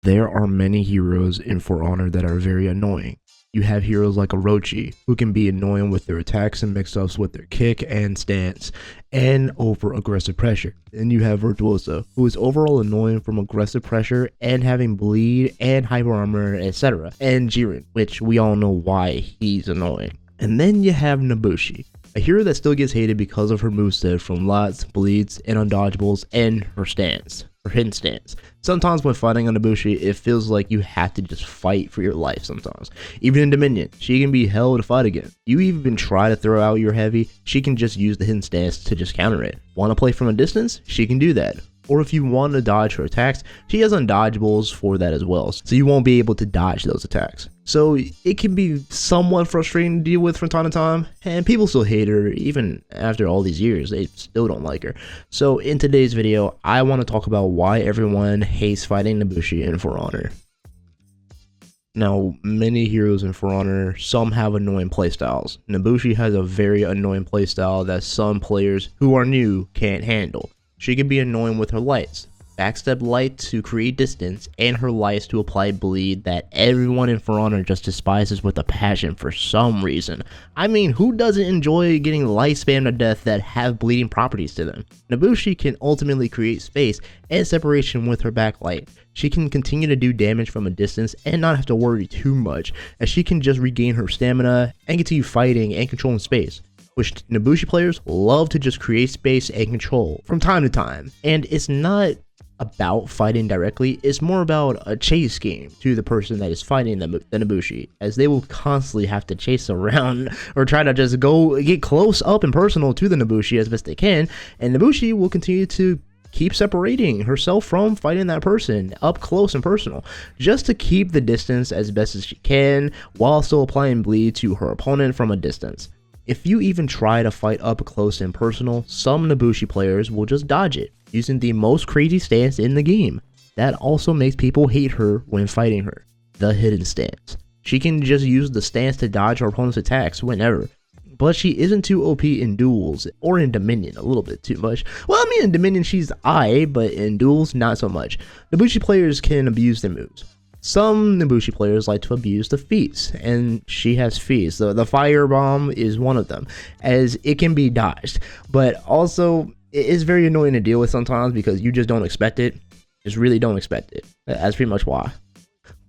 There are many heroes in For Honor that are very annoying. You have heroes like Orochi, who can be annoying with their attacks and mix-ups with their kick and stance, and over aggressive pressure. Then you have Virtuoso, who is overall annoying from aggressive pressure and having bleed and hyper armor, etc. And Jiren, which we all know why he's annoying. And then you have Nobushi, a hero that still gets hated because of her moveset from lots, bleeds, and undodgeables, and her stance, her hidden stance. Sometimes when fighting on Nobushi, it feels like you have to just fight for your life sometimes. Even in Dominion, she can be hell to fight again. You even try to throw out your heavy, she can just use the hidden stance to just counter it. Want to play from a distance? She can do that. Or if you want to dodge her attacks, she has undodgeables for that as well, so you won't be able to dodge those attacks. So it can be somewhat frustrating to deal with from time to time, and people still hate her even after all these years. They still don't like her. So in today's video, I want to talk about why everyone hates fighting Nobushi in For Honor. Now, many heroes in For Honor, some have annoying playstyles. Nobushi has a very annoying playstyle that some players who are new can't handle. She can be annoying with her lights, backstep light to create distance, and her lights to apply bleed that everyone in For Honor just despises with a passion for some reason. I mean, who doesn't enjoy getting light spammed to death that have bleeding properties to them? Nobushi can ultimately create space and separation with her backlight. She can continue to do damage from a distance and not have to worry too much, as she can just regain her stamina and continue fighting and controlling space, which Nobushi players love to just create space and control from time to time. And it's not about fighting directly, it's more about a chase game to the person that is fighting the Nobushi, as they will constantly have to chase around or try to just go get close up and personal to the Nobushi as best they can, and Nobushi will continue to keep separating herself from fighting that person up close and personal, just to keep the distance as best as she can while still applying bleed to her opponent from a distance. If you even try to fight up close and personal, some Nobushi players will just dodge it, using the most crazy stance in the game. That also makes people hate her when fighting her, the hidden stance. She can just use the stance to dodge her opponent's attacks whenever, but she isn't too OP in duels, or in Dominion a little bit too much. Well, I mean, in Dominion she's aight, but in duels not so much. Nobushi players can abuse their moves. Some Nobushi players like to abuse the feats, and she has feats. The fire bomb is one of them, as it can be dodged, but also it is very annoying to deal with sometimes because you just don't expect it. Just really don't expect it. That's pretty much why.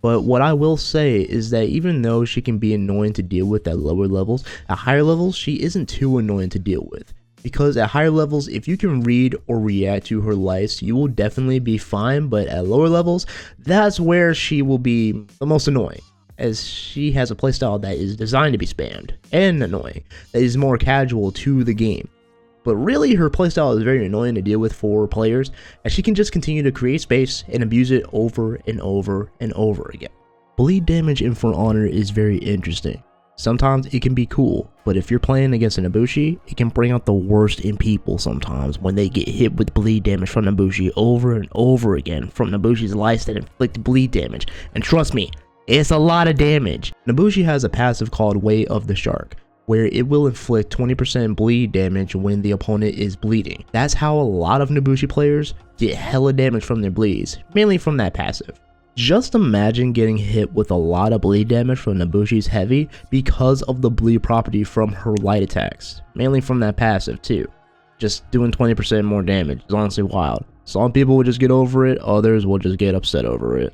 But what I will say is that even though she can be annoying to deal with at lower levels, at higher levels she isn't too annoying to deal with. Because at higher levels, if you can read or react to her lights, you will definitely be fine, but at lower levels, that's where she will be the most annoying, as she has a playstyle that is designed to be spammed and annoying, that is more casual to the game. But really, her playstyle is very annoying to deal with for players, as she can just continue to create space and abuse it over and over and over again. Bleed damage in For Honor is very interesting. Sometimes it can be cool, but if you're playing against a Nobushi, it can bring out the worst in people sometimes when they get hit with bleed damage from Nobushi over and over again from Nobushi's lights that inflict bleed damage. And trust me, it's a lot of damage. Nobushi has a passive called Way of the Shark, where it will inflict 20% bleed damage when the opponent is bleeding. That's how a lot of Nobushi players get hella damage from their bleeds, mainly from that passive. Just imagine getting hit with a lot of bleed damage from Nobushi's heavy because of the bleed property from her light attacks, mainly from that passive too. Just doing 20% more damage is honestly wild. Some people will just get over it, others will just get upset over it.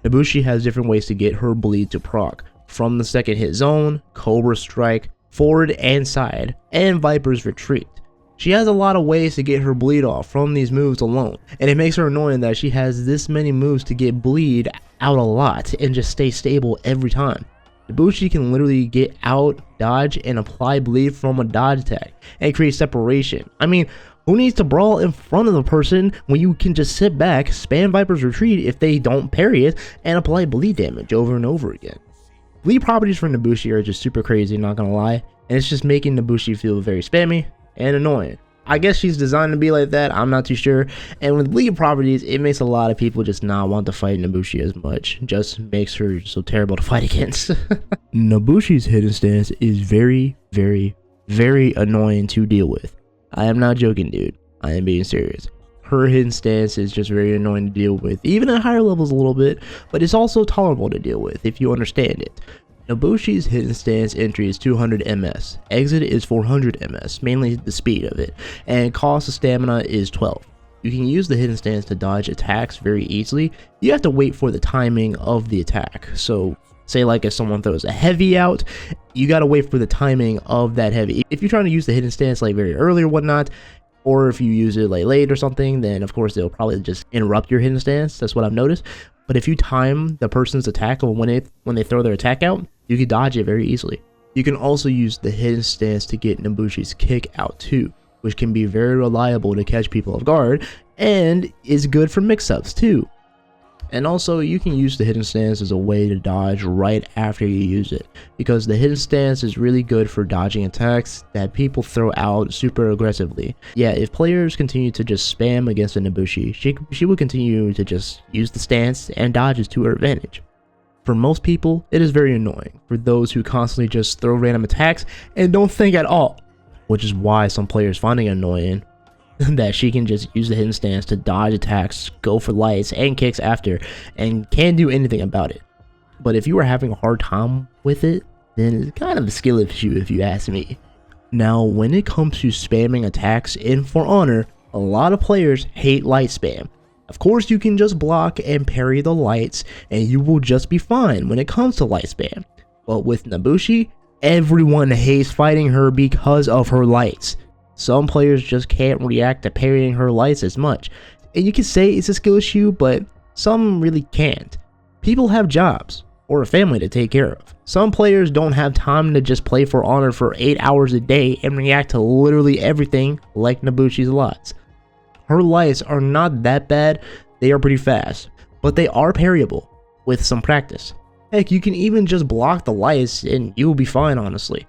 Nobushi has different ways to get her bleed to proc, from the second hit zone, Cobra Strike, forward and side, and Viper's Retreat. She has a lot of ways to get her bleed off from these moves alone, and it makes her annoying that she has this many moves to get bleed out a lot and just stay stable every time. Nobushi can literally get out, dodge, and apply bleed from a dodge attack and create separation. I mean, who needs to brawl in front of the person when you can just sit back, spam Viper's Retreat if they don't parry it, and apply bleed damage over and over again. Bleed properties for Nobushi are just super crazy, not gonna lie, and it's just making Nobushi feel very spammy and annoying. I guess she's designed to be like that, I'm not too sure. And with bleed properties, it makes a lot of people just not want to fight Nobushi as much. Just makes her so terrible to fight against. Nobushi's hidden stance is very, very, very annoying to deal with. I am not joking, dude. I am being serious. her hidden stance is just very annoying to deal with, even at higher levels a little bit, but it's also tolerable to deal with if you understand it. Nobushi's hidden stance entry is 200 ms, exit is 400 ms, mainly the speed of it, and cost of stamina is 12. You can use the hidden stance to dodge attacks very easily. You have to wait for the timing of the attack. So say like if someone throws a heavy out, you gotta wait for the timing of that heavy. If you're trying to use the hidden stance like very early or whatnot, or if you use it like late or something, then of course they'll probably just interrupt your hidden stance. That's what I've noticed. But if you time the person's attack or when they throw their attack out, you can dodge it very easily. You can also use the hidden stance to get Nobushi's kick out too, which can be very reliable to catch people off guard and is good for mix-ups too. And also you can use the hidden stance as a way to dodge right after you use it, because the hidden stance is really good for dodging attacks that people throw out super aggressively. Yeah, if players continue to just spam against a Nobushi, she will continue to just use the stance and dodges to her advantage. For most people, it is very annoying for those who constantly just throw random attacks and don't think at all, which is why some players find it annoying that she can just use the hidden stance to dodge attacks, go for lights and kicks after, and can't do anything about it. But if you are having a hard time with it, then it's kind of a skill issue if you ask me. Now, when it comes to spamming attacks in For Honor, a lot of players hate light spam. Of course, you can just block and parry the lights and you will just be fine when it comes to light spam. But with Nobushi, everyone hates fighting her because of her lights. Some players just can't react to parrying her lights as much, and you can say it's a skill issue, but some really can't. People have jobs or a family to take care of. Some players don't have time to just play For Honor for 8 hours a day and react to literally everything like Nobushi's lights. Her lights are not that bad, they are pretty fast, but they are parryable with some practice. Heck, you can even just block the lights and you will be fine, honestly.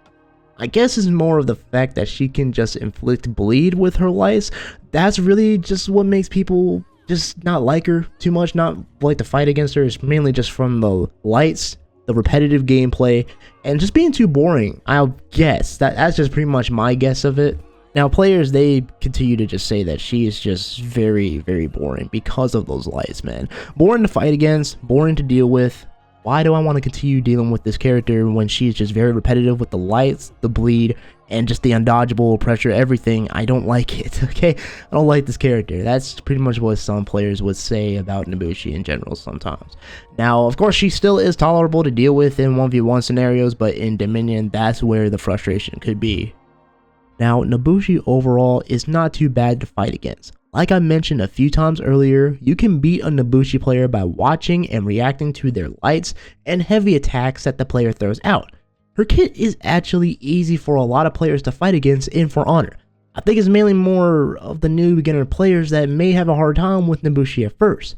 I guess it's more of the fact that she can just inflict bleed with her lights. That's really just what makes people just not like her too much, not like to fight against her. It's mainly just from the lights, the repetitive gameplay, and just being too boring. I'll guess that's just pretty much my guess of it. Now, players, they continue to just say that she is just very, very boring because of those lights, man. Boring to fight against, boring to deal with. Why do I want to continue dealing with this character when she's just very repetitive with the lights, the bleed, and just the undodgeable pressure, everything? I don't like it, okay? I don't like this character. That's pretty much what some players would say about Nobushi in general sometimes. Now, of course, she still is tolerable to deal with in 1v1 scenarios, but in Dominion, that's where the frustration could be. Now, Nobushi overall is not too bad to fight against. Like I mentioned a few times earlier, you can beat a Nobushi player by watching and reacting to their lights and heavy attacks that the player throws out. Her kit is actually easy for a lot of players to fight against in For Honor. I think it's mainly more of the new beginner players that may have a hard time with Nobushi at first.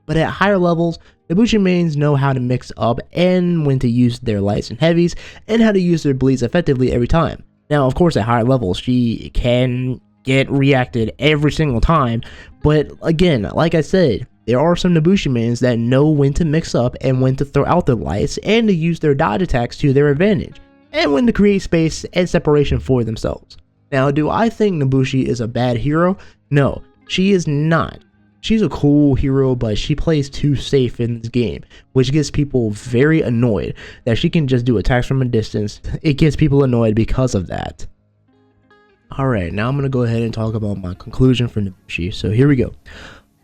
But at higher levels, Nobushi mains know how to mix up and when to use their lights and heavies, and how to use their bleeds effectively every time. Now, of course, at higher levels, she can get reacted every single time, but again, like I said, there are some Nobushi mains that know when to mix up and when to throw out their lights and to use their dodge attacks to their advantage, and when to create space and separation for themselves. Now, do I think Nobushi is a bad hero? No, she is not. She's a cool hero, but she plays too safe in this game, which gets people very annoyed that she can just do attacks from a distance. It gets people annoyed because of that. Alright, now I'm going to go ahead and talk about my conclusion for Nobushi, so here we go.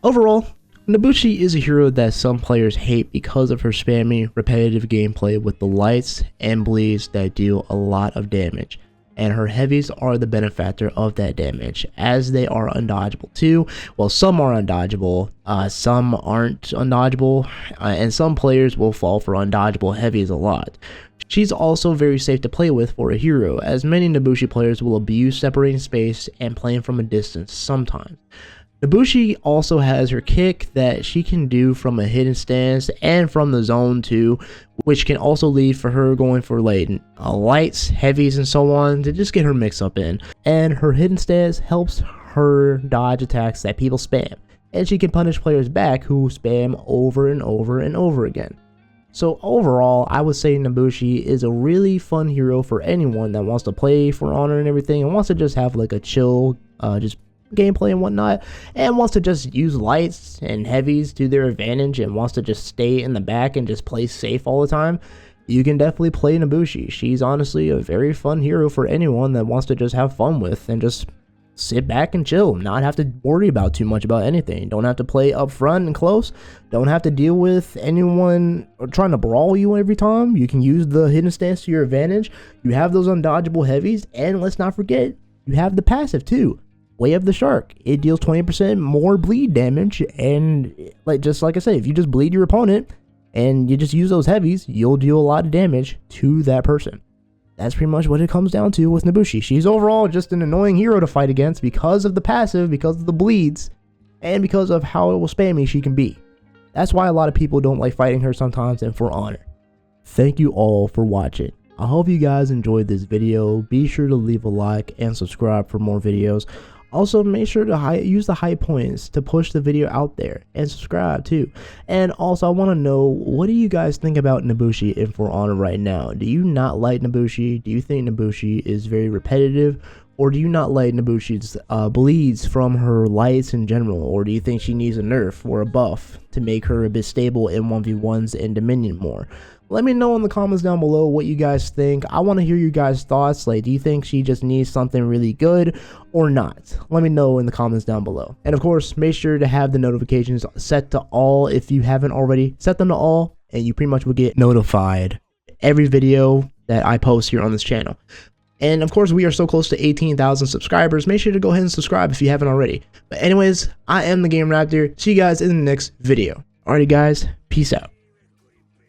Overall, Nobushi is a hero that some players hate because of her spammy, repetitive gameplay with the lights and bleeds that deal a lot of damage, and her heavies are the benefactor of that damage, as they are undodgeable too. Well, some are undodgeable, some aren't undodgeable, and some players will fall for undodgeable heavies a lot. She's also very safe to play with for a hero, as many Nobushi players will abuse separating space and playing from a distance sometimes. Nobushi also has her kick that she can do from a hidden stance and from the zone too, which can also lead for her going for lights, heavies, and so on to just get her mix up in. And her hidden stance helps her dodge attacks that people spam, and she can punish players back who spam over and over and over again. So overall, I would say Nobushi is a really fun hero for anyone that wants to play For Honor and everything and wants to just have like a chill, just gameplay and whatnot, and wants to just use lights and heavies to their advantage and wants to just stay in the back and just play safe all the time, you can definitely play Nobushi. She's honestly a very fun hero for anyone that wants to just have fun with and just sit back and chill, not have to worry about too much about anything. Don't have to play up front and close. Don't have to deal with anyone trying to brawl you every time. You can use the hidden stance to your advantage. You have those undodgeable heavies, and let's not forget, you have the passive too. Way of the Shark. It deals 20% more bleed damage, and just like I said, if you just bleed your opponent and you just use those heavies, you'll deal a lot of damage to that person. That's pretty much what it comes down to with Nobushi. She's overall just an annoying hero to fight against because of the passive, because of the bleeds, and because of how spammy she can be. That's why a lot of people don't like fighting her sometimes and For Honor. Thank you all for watching. I hope you guys enjoyed this video. Be sure to leave a like and subscribe for more videos. Also, make sure to use the high points to push the video out there, and subscribe too. And also, I want to know, what do you guys think about Nobushi in For Honor right now? Do you not like Nobushi? Do you think Nobushi is very repetitive? Or do you not like Nobushi's bleeds from her lights in general? Or do you think she needs a nerf or a buff to make her a bit stable in 1v1s and Dominion more? Let me know in the comments down below what you guys think. I want to hear your guys' thoughts. Like, do you think she just needs something really good or not? Let me know in the comments down below. And of course, make sure to have the notifications set to all if you haven't already. Set them to all, and you pretty much will get notified every video that I post here on this channel. And of course, we are so close to 18,000 subscribers. Make sure to go ahead and subscribe if you haven't already. But anyways, I am TheGamingRaptor. See you guys in the next video. Alrighty guys, peace out.